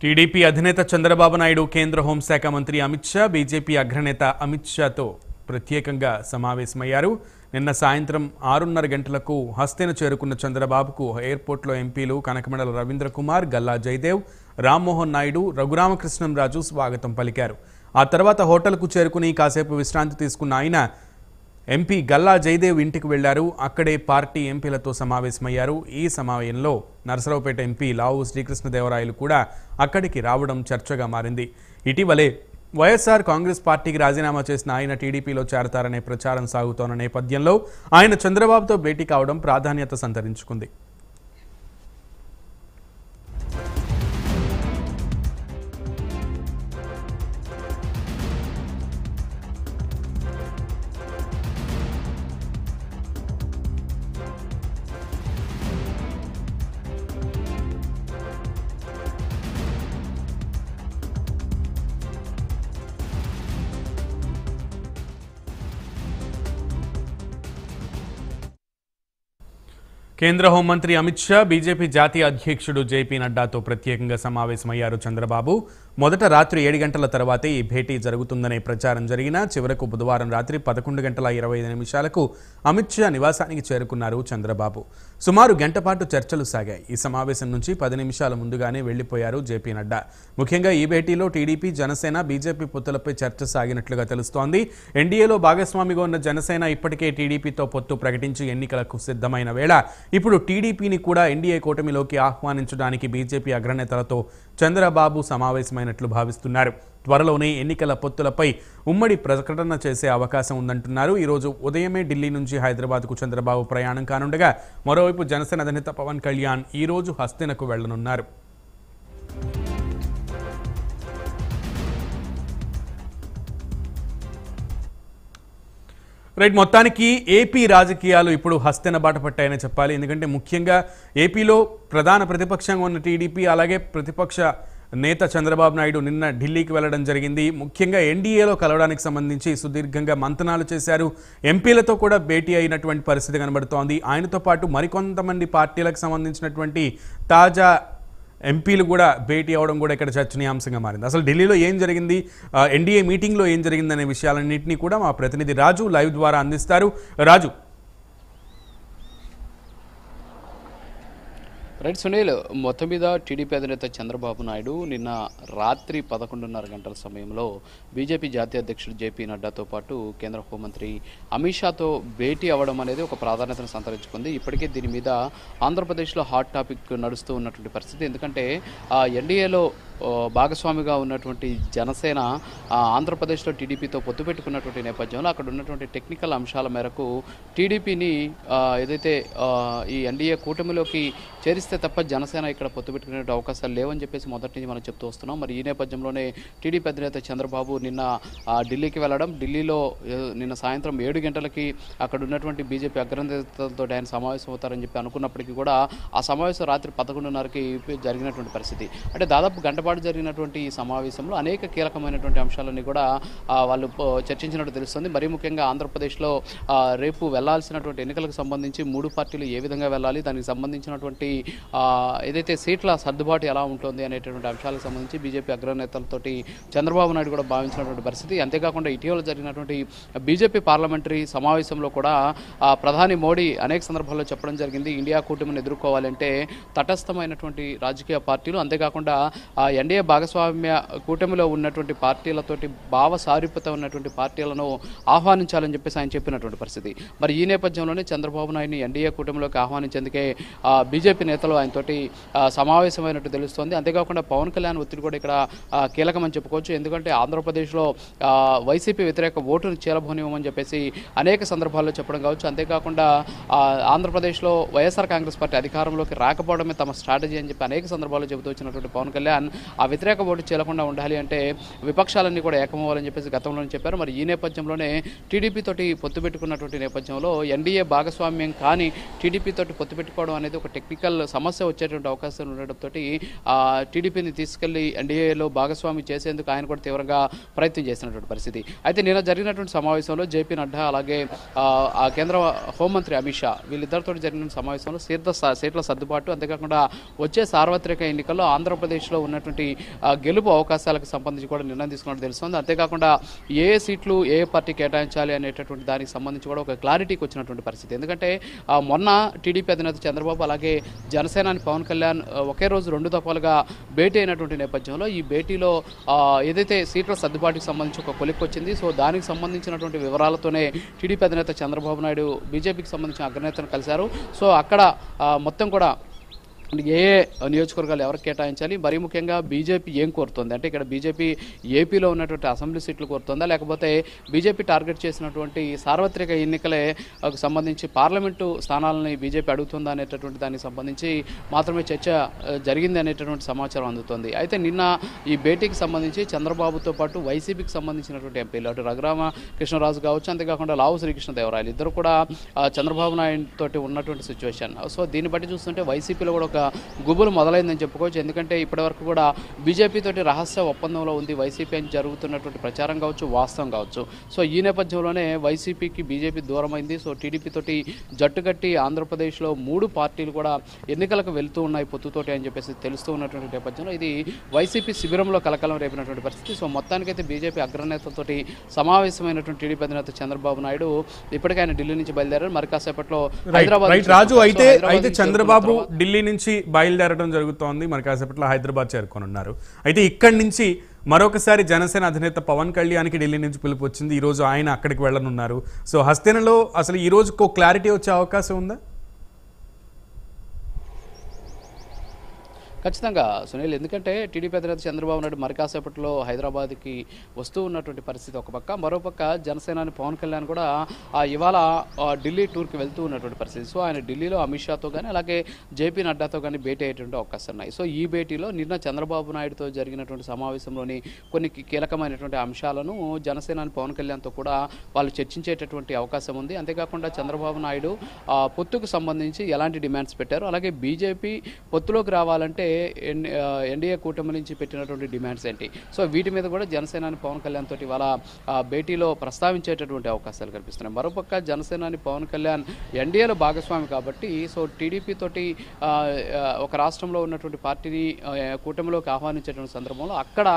TDP అధినేత చంద్రబాబు నాయుడు, కేంద్ర హోంశాఖ మంత్రి అమిత్ షా, బీజేపీ అగ్రనేత అమిత్ షాతో ప్రత్యేకంగా సమావేశమయ్యారు. నిన్న సాయంత్రం 6:30 గంటలకు హస్తేను చేరుకున్న చంద్రబాబుకు ఎయిర్పోర్ట్లో ఎంపీలు కనకమేడల రవీంద్ర కుమార్, గల్లా జయదేవ్, రామ్మోహన్ నాయుడు, రఘురామకృష్ణంరాజు స్వాగతం పలికారు. ఆ తర్వాత హోటల్కు చేరుకుని కాసేపు విశ్రాంతి తీసుకున్న ఆయన ఎంపీ గల్లా జయదేవ్ ఇంటికి వెళ్లారు. అక్కడే పార్టీ ఎంపీలతో సమావేశమయ్యారు. ఈ సమావేశంలో నరసరావుపేట ఎంపీ లావు శ్రీకృష్ణదేవరాయలు కూడా అక్కడికి రావడం చర్చగా మారింది. ఇటీవలే వైఎస్ఆర్ కాంగ్రెస్ పార్టీకి రాజీనామా చేసిన ఆయన టీడీపీలో చేరతారనే ప్రచారం సాగుతోన్న నేపథ్యంలో ఆయన చంద్రబాబుతో భేటీ కావడం ప్రాధాన్యత సంతరించుకుంది. కేంద్ర హోంమంత్రి అమిత్ షా, బీజేపీ జాతీయ అధ్యక్షుడు జేపీ నడ్డాతో ప్రత్యేకంగా సమావేశమయ్యారు చంద్రబాబు. మొదట రాత్రి 7 గంటల తర్వాతే ఈ భేటీ జరుగుతుందనే ప్రచారం జరిగినా చివరకు బుధవారం రాత్రి 11:25 అమిత్ షా నివాసానికి చేరుకున్నారు చంద్రబాబు. సుమారు గంట పాటు చర్చలు సాగాయి. ఈ సమావేశం నుంచి 10 నిమిషాల ముందుగానే వెళ్లిపోయారు జేపీ నడ్డా. ముఖ్యంగా ఈ భేటీలో టీడీపీ, జనసేన, బీజేపీ పొత్తులపై చర్చ సాగినట్లుగా తెలుస్తోంది. ఎన్డీఏలో భాగస్వామిగా ఉన్న జనసేన ఇప్పటికే టీడీపీతో పొత్తు ప్రకటించి ఎన్నికలకు సిద్ధమైన వేళ ఇప్పుడు టీడీపీని కూడా ఎన్డీఏ కూటమిలోకి ఆహ్వానించడానికి బీజేపీ అగ్రనేతలతో చంద్రబాబు సమావేశమైనట్లు భావిస్తున్నారు. త్వరలోనే ఎన్నికల పొత్తులపై ఉమ్మడి ప్రకటన చేసే అవకాశం ఉందంటున్నారు. ఈరోజు ఉదయమే ఢిల్లీ నుంచి హైదరాబాద్కు చంద్రబాబు ప్రయాణం కానుండగా మరోవైపు జనసేన అధినేత పవన్ కళ్యాణ్ ఈరోజు హస్తెనకు వెళ్లనున్నారు. రైట్, మొత్తానికి ఏపీ రాజకీయాలు ఇప్పుడు హస్తెన బాట పట్టాయని చెప్పాలి. ఎందుకంటే ముఖ్యంగా ఏపీలో ప్రధాన ప్రతిపక్షంగా ఉన్న టీడీపీ, అలాగే ప్రతిపక్ష నేత చంద్రబాబు నాయుడు నిన్న ఢిల్లీకి వెళ్లడం జరిగింది. ముఖ్యంగా ఎన్డీఏలో కలవడానికి సంబంధించి సుదీర్ఘంగా మంతనాలు చేశారు. ఎంపీలతో కూడా భేటీ అయినటువంటి పరిస్థితి కనబడుతోంది. ఆయనతో పాటు మరికొంతమంది పార్టీలకు సంబంధించినటువంటి తాజా ఎంపీలు కూడా భేటీ అవడం కూడా ఇక్కడ చర్చనీయాంశంగా మారింది. అసలు ఢిల్లీలో ఏం జరిగింది, ఎన్డీఏ మీటింగ్లో ఏం జరిగిందనే విషయాలన్నింటినీ కూడా మా ప్రతినిధి రాజు లైవ్ ద్వారా అందిస్తారు. రాజు. రైట్ సునీల్, మొత్తం మీద టీడీపీ అధినేత చంద్రబాబు నాయుడు నిన్న రాత్రి 11:30 గంటల సమయంలో బీజేపీ జాతీయ అధ్యక్షుడు జేపీ నడ్డాతో పాటు కేంద్ర హోంమంత్రి అమిత్ షాతో భేటీ అవ్వడం అనేది ఒక ప్రాధాన్యతను సంతరించుకుంది. ఇప్పటికే దీని మీద ఆంధ్రప్రదేశ్లో హాట్ టాపిక్ నడుస్తూ ఉన్నటువంటి పరిస్థితి. ఎందుకంటే ఎన్డీఏలో భాగస్వామిగా ఉన్నటువంటి జనసేన ఆంధ్రప్రదేశ్లో టీడీపీతో పొత్తు పెట్టుకున్నటువంటి నేపథ్యంలో అక్కడ ఉన్నటువంటి టెక్నికల్ అంశాల మేరకు టీడీపీని ఏదైతే ఈ ఎన్డీఏ కూటమిలోకి చేరిస్తే తప్ప జనసేన ఇక్కడ పొత్తు పెట్టుకునే అవకాశాలు లేవని చెప్పేసి మొదటి నుంచి మనం చెప్తూ వస్తున్నాం. మరి ఈ నేపథ్యంలోనే టీడీపీ అధినేత చంద్రబాబు నిన్న ఢిల్లీకి వెళ్ళడం, ఢిల్లీలో నిన్న సాయంత్రం 7 గంటలకి అక్కడ ఉన్నటువంటి బీజేపీ అగ్రనేతలతో ఆయన సమావేశం అవుతారని చెప్పి అనుకున్నప్పటికీ కూడా ఆ సమావేశం రాత్రి 11:30కి జరిగినటువంటి పరిస్థితి. అంటే దాదాపు గంట పాటు జరిగినటువంటి ఈ సమావేశంలో అనేక కీలకమైనటువంటి అంశాలన్నీ కూడా వాళ్ళు చర్చించినట్టు తెలుస్తుంది. మరీ ముఖ్యంగా ఆంధ్రప్రదేశ్లో రేపు వెళ్లాల్సినటువంటి ఎన్నికలకు సంబంధించి 3 పార్టీలు ఏ విధంగా వెళ్ళాలి, దానికి సంబంధించినటువంటి ఏదైతే సీట్ల సర్దుబాటు ఎలా ఉంటుంది అనేటువంటి అంశాలకు సంబంధించి బీజేపీ అగ్రనేతలతోటి చంద్రబాబు నాయుడు కూడా భావించినటువంటి పరిస్థితి. అంతేకాకుండా ఇటీవల జరిగినటువంటి బీజేపీ పార్లమెంటరీ సమావేశంలో కూడా ప్రధాని మోడీ అనేక సందర్భాల్లో చెప్పడం జరిగింది, ఇండియా కూటమిని ఎదుర్కోవాలంటే తటస్థమైనటువంటి రాజకీయ పార్టీలు, అంతేకాకుండా ఎన్డీఏ భాగస్వామ్య కూటమిలో ఉన్నటువంటి పార్టీలతోటి భావ సారూప్యత ఉన్నటువంటి పార్టీలను ఆహ్వానించాలని చెప్పేసి ఆయన చెప్పినటువంటి పరిస్థితి. మరి ఈ నేపథ్యంలోనే చంద్రబాబు నాయుడిని ఎన్డీఏ కూటమిలోకి ఆహ్వానించేందుకే బీజేపీ నేతలు ఆయనతోటి సమావేశమైనట్టు తెలుస్తోంది. అంతేకాకుండా పవన్ కళ్యాణ్ ఒత్తిడి కూడా ఇక్కడ కీలకమని చెప్పుకోవచ్చు. ఎందుకంటే ఆంధ్రప్రదేశ్లో వైసీపీ వ్యతిరేక ఓటును చీలబోనివ్వమని చెప్పేసి అనేక సందర్భాల్లో చెప్పడం కావచ్చు. అంతేకాకుండా ఆంధ్రప్రదేశ్లో వైఎస్ఆర్ కాంగ్రెస్ పార్టీ అధికారంలోకి రాకపోవడమే తమ స్ట్రాటజీ అని చెప్పి అనేక సందర్భాల్లో చెబుతూ వచ్చినటువంటి పవన్ కళ్యాణ్ ఆ వ్యతిరేక ఓటు చేయకుండా ఉండాలి అంటే విపక్షాలన్నీ కూడా ఏకమవ్వాలని చెప్పేసి గతంలోనే చెప్పారు. మరి ఈ నేపథ్యంలోనే టీడీపీ తోటి పొత్తు పెట్టుకున్నటువంటి నేపథ్యంలో ఎన్డీఏ భాగస్వామ్యం కానీ టీడీపీ తోటి పొత్తు పెట్టుకోవడం అనేది ఒక టెక్నికల్ సమస్య వచ్చేటువంటి అవకాశాలు ఉండడంతో టీడీపీని తీసుకెళ్లి ఎన్డీఏలో భాగస్వామి చేసేందుకు ఆయన కూడా తీవ్రంగా ప్రయత్నం చేసినటువంటి పరిస్థితి. అయితే నిన్న జరిగినటువంటి సమావేశంలో జేపీ నడ్డా అలాగే ఆ కేంద్ర హోంమంత్రి అమిత్ షా వీళ్ళిద్దరితో జరిగిన సమావేశంలో సీట్ల సర్దుబాటు, అంతేకాకుండా వచ్చే సార్వత్రిక ఎన్నికల్లో ఆంధ్రప్రదేశ్లో ఉన్నటువంటి గెలుపు అవకాశాలకు సంబంధించి కూడా నిర్ణయం తీసుకున్నట్టు తెలుస్తుంది. అంతేకాకుండా ఏ సీట్లు ఏ పార్టీ కేటాయించాలి అనేటటువంటి దానికి సంబంధించి కూడా ఒక క్లారిటీకి వచ్చినటువంటి పరిస్థితి. ఎందుకంటే మొన్న టీడీపీ అధినేత చంద్రబాబు అలాగే జనసేనాని పవన్ కళ్యాణ్ ఒకే రోజు 2 దఫాలుగా భేటీ అయినటువంటి నేపథ్యంలో ఈ భేటీలో ఏదైతే సీట్ల సర్దుబాటుకి సంబంధించి ఒక కొలిక్కి వచ్చింది. సో దానికి సంబంధించినటువంటి వివరాలతోనే టీడీపీ అధినేత చంద్రబాబు నాయుడు బీజేపీకి సంబంధించిన అగ్రనేతను కలిశారు. సో అక్కడ మొత్తం కూడా ఏ నియోజకవర్గాలు ఎవరికి కేటాయించాలి, మరీ ముఖ్యంగా బీజేపీ ఏం కోరుతుంది అంటే ఇక్కడ బీజేపీ ఏపీలో ఉన్నటువంటి అసెంబ్లీ సీట్లు కోరుతుందా, లేకపోతే బీజేపీ టార్గెట్ చేసినటువంటి సార్వత్రిక ఎన్నికలే సంబంధించి పార్లమెంటు స్థానాలని బీజేపీ అడుగుతుందా అనేటటువంటి దానికి సంబంధించి మాత్రమే చర్చ జరిగింది అనేటటువంటి సమాచారం అందుతుంది. అయితే నిన్న ఈ భేటీకి సంబంధించి చంద్రబాబుతో పాటు వైసీపీకి సంబంధించినటువంటి ఎంపీలు అటు రఘురామ కృష్ణరాజు కావచ్చు, అంతేకాకుండా లావు శ్రీకృష్ణదేవరాయలు ఇద్దరు కూడా చంద్రబాబు నాయుడు తోటి ఉన్నటువంటి సిచ్యువేషన్. సో దీన్ని బట్టి చూస్తుంటే వైసీపీలో కూడా ఒక గుబులు మొదలైందని చెప్పుకోవచ్చు. ఎందుకంటే ఇప్పటివరకు కూడా బీజేపీ తోటి రహస్య ఒప్పందంలో ఉంది వైసీపీ అని జరుగుతున్నటువంటి ప్రచారం కావచ్చు, వాస్తవం కావచ్చు. సో ఈ నేపథ్యంలోనే వైసీపీకి బీజేపీ దూరమైంది. సో టీడీపీ తోటి జట్టుకట్టి ఆంధ్రప్రదేశ్లో 3 పార్టీలు కూడా ఎన్నికలకు వెళ్తూ ఉన్నాయి పొత్తుతోటి అని చెప్పేసి తెలుస్తూ ఉన్నటువంటి నేపథ్యంలో ఇది వైసీపీ శిబిరంలో కలకలం రేపినటువంటి పరిస్థితి. సో మొత్తానికైతే బీజేపీ అగ్రనేతలతోటి సమావేశమైనటువంటి టీడీపీ అధినేత చంద్రబాబు నాయుడు ఇప్పటికే ఆయన ఢిల్లీ నుంచి బయలుదేరారు. మరి కాసేపట్లో హైదరాబాద్ రాజు అయితే చంద్రబాబు ఢిల్లీ నుంచి బయలుదేరడం జరుగుతోంది, మరి కాసేపట్లో హైదరాబాద్ చేరుకోనున్నారు. అయితే ఇక్కడి నుంచి మరొకసారి జనసేన అధినేత పవన్ కళ్యాణ్కి ఢిల్లీ నుంచి పిలుపు వచ్చింది. ఈరోజు ఆయన అక్కడికి వెళ్ళనున్నారు. సో హస్తేనలో అసలు ఈ రోజుకు క్లారిటీ వచ్చే అవకాశం ఉందా? ఖచ్చితంగా సునీల్, ఎందుకంటే టీడీపీ అధినేత చంద్రబాబు నాయుడు మరి కాసేపట్లో హైదరాబాద్కి వస్తూ ఉన్నటువంటి పరిస్థితి ఒక పక్క, మరోపక్క జనసేనాని పవన్ కళ్యాణ్ కూడా ఇవాళ ఢిల్లీ టూర్కి వెళ్తూ ఉన్నటువంటి పరిస్థితి. సో ఆయన ఢిల్లీలో అమిత్ షాతో కానీ అలాగే జేపీ నడ్డాతో కానీ భేటీ అయ్యేటువంటి అవకాశాలు ఉన్నాయి. సో ఈ భేటీలో నిన్న చంద్రబాబు నాయుడుతో జరిగినటువంటి సమావేశంలోని కొన్ని కీలకమైనటువంటి అంశాలను జనసేనాని పవన్ కళ్యాణ్తో కూడా వాళ్ళు చర్చించేటటువంటి అవకాశం ఉంది. అంతేకాకుండా చంద్రబాబు నాయుడు పొత్తుకు సంబంధించి ఎలాంటి డిమాండ్స్ పెట్టారు, అలాగే బీజేపీ పొత్తులోకి రావాలంటే ఎన్డీఏ కూటమి నుంచి పెట్టినటువంటి డిమాండ్స్ ఏంటి, సో వీటి మీద కూడా జనసేనాని పవన్ కళ్యాణ్ తోటి వాళ్ళ భేటీలో ప్రస్తావించేటటువంటి అవకాశాలు కనిపిస్తున్నాయి. మరోపక్క జనసేనాని పవన్ కళ్యాణ్ ఎన్డీఏలో భాగస్వామి కాబట్టి సో టీడీపీ తోటి ఒక రాష్ట్రంలో ఉన్నటువంటి పార్టీని కూటమిలోకి ఆహ్వానించేటువంటి సందర్భంలో అక్కడ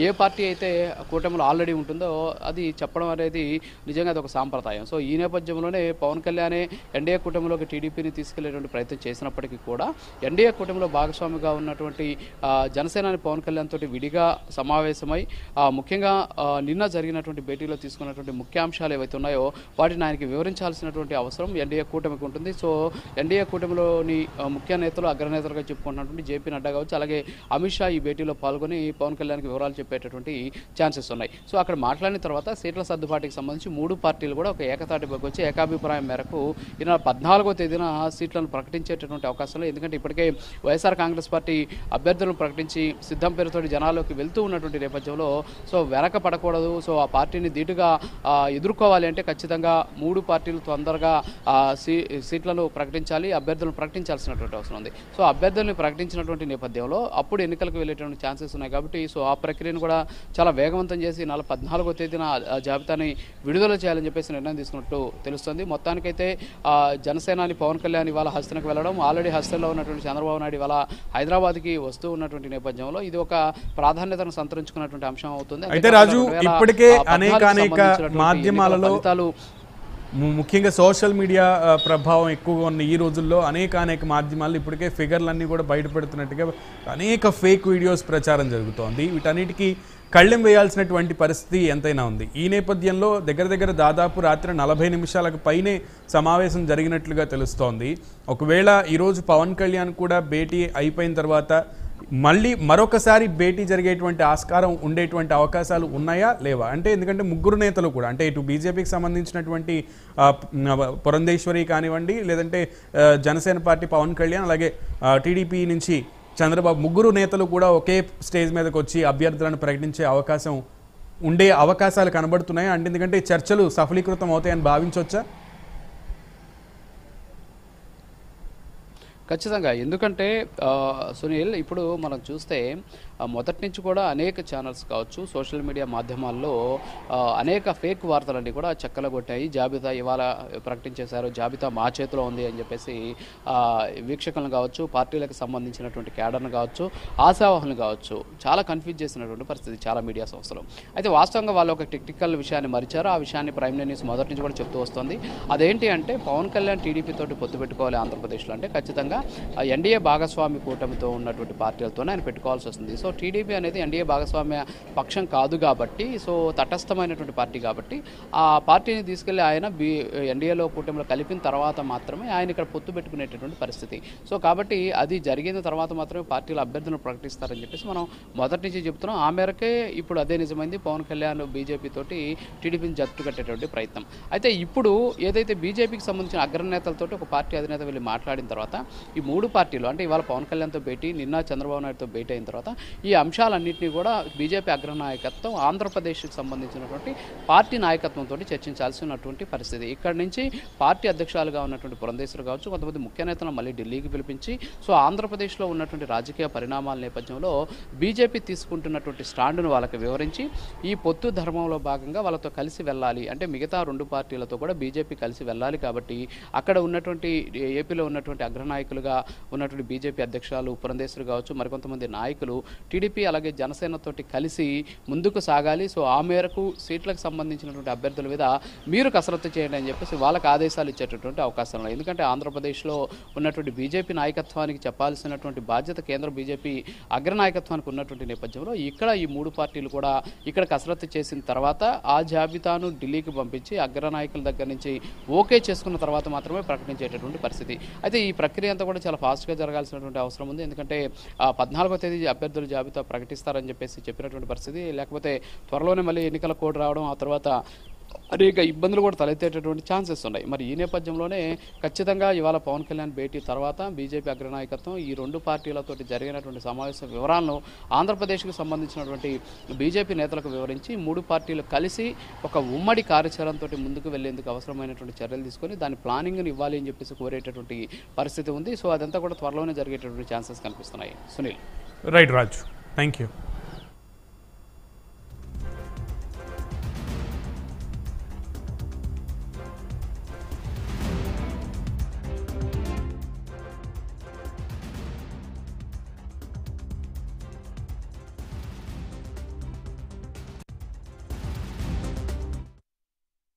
ఏ పార్టీ అయితే కూటమిలో ఆల్రెడీ ఉంటుందో అది చెప్పడం అనేది నిజంగా అది ఒక సాంప్రదాయం. సో ఈ నేపథ్యంలోనే పవన్ కళ్యాణే ఎన్డీఏ కూటమిలోకి టీడీపీని తీసుకెళ్లేటువంటి ప్రయత్నం చేసినప్పటికీ కూడా ఎన్డీఏ కూటమిలో భాగస్వామిగా ఉన్నటువంటి జనసేనాని పవన్ కళ్యాణ్ తోటి విడిగా సమావేశమై ముఖ్యంగా నిన్న జరిగినటువంటి భేటీలో తీసుకున్నటువంటి ముఖ్యాంశాలు ఏవైతే ఉన్నాయో వాటిని ఆయనకి వివరించాల్సినటువంటి అవసరం ఎన్డీఏ కూటమికి ఉంటుంది. సో ఎన్డీఏ కూటమిలోని ముఖ్య నేతలు అగ్రనేతలుగా చెప్పుకుంటున్నటువంటి జేపీ నడ్డా కావచ్చు, అలాగే అమిత్ షా ఈ భేటీలో పాల్గొని పవన్ కళ్యాణ్కి వివరాలు చెప్పేటటువంటి ఛాన్సెస్ ఉన్నాయి. సో అక్కడ మాట్లాడిన తర్వాత సీట్ల సర్దుబాటుకి సంబంధించి 3 పార్టీలు కూడా ఒక ఏకతాటిపైకి వచ్చి ఏకాభిప్రాయం మేరకు ఈ 14వ తేదీన సీట్లను ప్రకటించేటటువంటి అవకాశం. ఎందుకంటే ఇప్పటికే వైఎస్ఆర్ కాంగ్రెస్ పార్టీ అభ్యర్థులను ప్రకటించి సిద్ధం పేరుతో జనాల్లోకి వెళ్తూ ఉన్నటువంటి నేపథ్యంలో సో వెనక పడకూడదు. సో ఆ పార్టీని ధీటుగా ఎదుర్కోవాలి అంటే ఖచ్చితంగా 3 పార్టీలు తొందరగా సీట్లను ప్రకటించాలి, అభ్యర్థులను ప్రకటించాల్సినటువంటి అవసరం ఉంది. సో అభ్యర్థుల్ని ప్రకటించినటువంటి నేపథ్యంలో అప్పుడు ఎన్నికలకు వెళ్ళేటువంటి ఛాన్సెస్ ఉన్నాయి. కాబట్టి సో ఆ ప్రక్రియను కూడా చాలా వేగవంతం చేసి 14వ తేదీన జాబితాని విడుదల చేయాలని చెప్పేసి నిర్ణయం తీసుకున్నట్టు తెలుస్తుంది. మొత్తానికైతే జనసేనాని పవన్ కళ్యాణ్ ఇవాళ హస్తనకు వెళ్ళడం, ఆల్రెడీ హస్తంలో ఉన్నటువంటి చంద్రబాబు నాయుడు ఇవాళ హైదరాబాద్కి వస్తూ ఉన్నటువంటి నేపథ్యంలో ఇది ఒక ప్రాధాన్యతను సంతరించుకున్నటువంటి అంశం అవుతుంది. అయితే రాజు ఇప్పటికే అనేక మాధ్యమాలలో ముఖ్యంగా సోషల్ మీడియా ప్రభావం ఎక్కువగా ఉన్న ఈ రోజుల్లో అనేక మాధ్యమాలు ఇప్పటికే ఫిగర్లన్నీ కూడా బయటపెడుతున్నట్టుగా అనేక ఫేక్ వీడియోస్ ప్రచారం జరుగుతోంది. వీటన్నిటికీ కళ్ళెం వేయాల్సినటువంటి పరిస్థితి ఎంతైనా ఉంది. ఈ నేపథ్యంలో దగ్గర దాదాపు రాత్రి 40 నిమిషాలకు పైనే సమావేశం జరిగినట్లుగా తెలుస్తోంది. ఒకవేళ ఈరోజు పవన్ కళ్యాణ్ కూడా భేటీ అయిపోయిన తర్వాత మళ్ళీ మరొకసారి భేటీ జరిగేటువంటి ఆస్కారం ఉండేటువంటి అవకాశాలు ఉన్నాయా లేవా అంటే, ఎందుకంటే 3 నేతలు కూడా అంటే ఇటు బీజేపీకి సంబంధించినటువంటి పురంధేశ్వరి కానివ్వండి, లేదంటే జనసేన పార్టీ పవన్ కళ్యాణ్, అలాగే టీడీపీ నుంచి చంద్రబాబు 3 నేతలు కూడా ఒకే స్టేజ్ మీదకి వచ్చి అభ్యర్థులను ప్రకటించే అవకాశాలు కనబడుతున్నాయి అంటే, ఎందుకంటే చర్చలు సఫలీకృతం అవుతాయని భావించవచ్చా? ఖచ్చితంగా. ఎందుకంటే సునీల్, ఇప్పుడు మనం చూస్తే మొదటి నుంచి కూడా అనేక ఛానల్స్ కావచ్చు, సోషల్ మీడియా మాధ్యమాల్లో అనేక ఫేక్ వార్తలన్నీ కూడా చెక్కలగొట్టాయి. జాబితా ఇవాళ ప్రకటించేశారు, జాబితా మా చేతిలో ఉంది అని చెప్పేసి వీక్షకులను కావచ్చు, పార్టీలకు సంబంధించినటువంటి క్యాడర్ను కావచ్చు, ఆశావాహులను కావచ్చు చాలా కన్ఫ్యూజ్ చేసినటువంటి పరిస్థితి చాలా మీడియా సంస్థలు. అయితే వాస్తవంగా వాళ్ళు ఒక టెక్నికల్ విషయాన్ని మరిచారు. ఆ విషయాన్ని ప్రైమ్ న్యూస్ మొదటి నుంచి కూడా చెప్తూ వస్తుంది. అదేంటి అంటే పవన్ కళ్యాణ్ టీడీపీ తోటి పొత్తు పెట్టుకోవాలి ఆంధ్రప్రదేశ్లో అంటే ఖచ్చితంగా ఎన్డీఏ భాగస్వామి కూటమితో ఉన్నటువంటి పార్టీలతోనే ఆయన పెట్టుకోవాల్సి వస్తుంది. సో టీడీపీ అనేది ఎన్డీఏ భాగస్వామ్య పక్షం కాదు కాబట్టి, సో తటస్థమైనటువంటి పార్టీ కాబట్టి ఆ పార్టీని తీసుకెళ్లి ఆయన ఎన్డీఏలో కూటమిలో కలిపిన తర్వాత మాత్రమే ఆయన ఇక్కడ పొత్తు పెట్టుకునేటటువంటి పరిస్థితి. సో కాబట్టి అది జరిగిన తర్వాత మాత్రమే పార్టీల అభ్యర్థులను ప్రకటిస్తారని చెప్పేసి మనం మొదటి నుంచి చెప్తున్నాం. ఆ మేరకే ఇప్పుడు అదే నిజమైంది. పవన్ కళ్యాణ్ బీజేపీ తోటి టీడీపీని జట్టు కట్టేటువంటి ప్రయత్నం. అయితే ఇప్పుడు ఏదైతే బీజేపీకి సంబంధించిన అగ్రనేతలతోటి ఒక పార్టీ అధినేత వెళ్ళి మాట్లాడిన తర్వాత ఈ మూడు పార్టీలు అంటే ఇవాళ పవన్ కళ్యాణ్తో భేటీ, నిన్న చంద్రబాబు నాయుడుతో భేటీ అయిన తర్వాత ఈ అంశాలన్నింటినీ కూడా బీజేపీ అగ్రనాయకత్వం ఆంధ్రప్రదేశ్కి సంబంధించినటువంటి పార్టీ నాయకత్వంతో చర్చించాల్సినటువంటి పరిస్థితి. ఇక్కడ నుంచి పార్టీ అధ్యక్షులుగా ఉన్నటువంటి పురంధేశ్వరి కావచ్చు, కొంతమంది ముఖ్య నేతలను మళ్ళీ ఢిల్లీకి పిలిపించి సో ఆంధ్రప్రదేశ్లో ఉన్నటువంటి రాజకీయ పరిణామాల నేపథ్యంలో బీజేపీ తీసుకుంటున్నటువంటి స్టాండును వాళ్ళకి వివరించి ఈ పొత్తు ధర్మంలో భాగంగా వాళ్ళతో కలిసి వెళ్ళాలి అంటే మిగతా రెండు పార్టీలతో కూడా బీజేపీ కలిసి వెళ్ళాలి కాబట్టి అక్కడ ఉన్నటువంటి ఏపీలో ఉన్నటువంటి అగ్రనాయకులుగా ఉన్నటువంటి బీజేపీ అధ్యక్షురాలు పురంధేశ్వరి కావచ్చు, మరికొంతమంది నాయకులు టీడీపీ అలాగే జనసేనతోటి కలిసి ముందుకు సాగాలి. సో ఆ మేరకు సీట్లకు సంబంధించినటువంటి అభ్యర్థుల మీద మీరు కసరత్తు చేయండి అని చెప్పేసి వాళ్ళకి ఆదేశాలు ఇచ్చేటటువంటి అవకాశం ఉన్నాయి. ఎందుకంటే ఆంధ్రప్రదేశ్లో ఉన్నటువంటి బీజేపీ నాయకత్వానికి చెప్పాల్సినటువంటి బాధ్యత కేంద్ర బీజేపీ అగ్రనాయకత్వానికి ఉన్నటువంటి నేపథ్యంలో ఇక్కడ ఈ మూడు పార్టీలు కూడా ఇక్కడ కసరత్తు చేసిన తర్వాత ఆ జాబితాను ఢిల్లీకి పంపించి అగ్రనాయకుల దగ్గర నుంచి ఓకే చేసుకున్న తర్వాత మాత్రమే ప్రకటించేటటువంటి పరిస్థితి. అయితే ఈ ప్రక్రియ అంతా కూడా చాలా ఫాస్ట్గా జరగాల్సినటువంటి అవసరం ఉంది. ఎందుకంటే 14వ తేదీ అభ్యర్థుల జాబితా ప్రకటిస్తారని చెప్పేసి చెప్పినటువంటి పరిస్థితి, లేకపోతే త్వరలోనే మళ్ళీ ఎన్నికల కోడ్ రావడం, ఆ తర్వాత అనేక ఇబ్బందులు కూడా తలెత్తేటటువంటి ఛాన్సెస్ ఉన్నాయి. మరి ఈ నేపథ్యంలోనే ఖచ్చితంగా ఇవాళ పవన్ కళ్యాణ్ భేటీ తర్వాత బీజేపీ అగ్రనాయకత్వం ఈ రెండు పార్టీలతో జరిగినటువంటి సమావేశ వివరాలను ఆంధ్రప్రదేశ్కు సంబంధించినటువంటి బీజేపీ నేతలకు వివరించి మూడు పార్టీలు కలిసి ఒక ఉమ్మడి కార్యాచరణతో ముందుకు వెళ్లేందుకు అవసరమైనటువంటి చర్యలు తీసుకొని దాని ప్లానింగ్ని ఇవ్వాలి అని చెప్పేసి కోరేటటువంటి పరిస్థితి ఉంది. సో అదంతా కూడా త్వరలోనే జరిగేటటువంటి ఛాన్సెస్ కనిపిస్తున్నాయి. Sunil. Right Raju, thank you.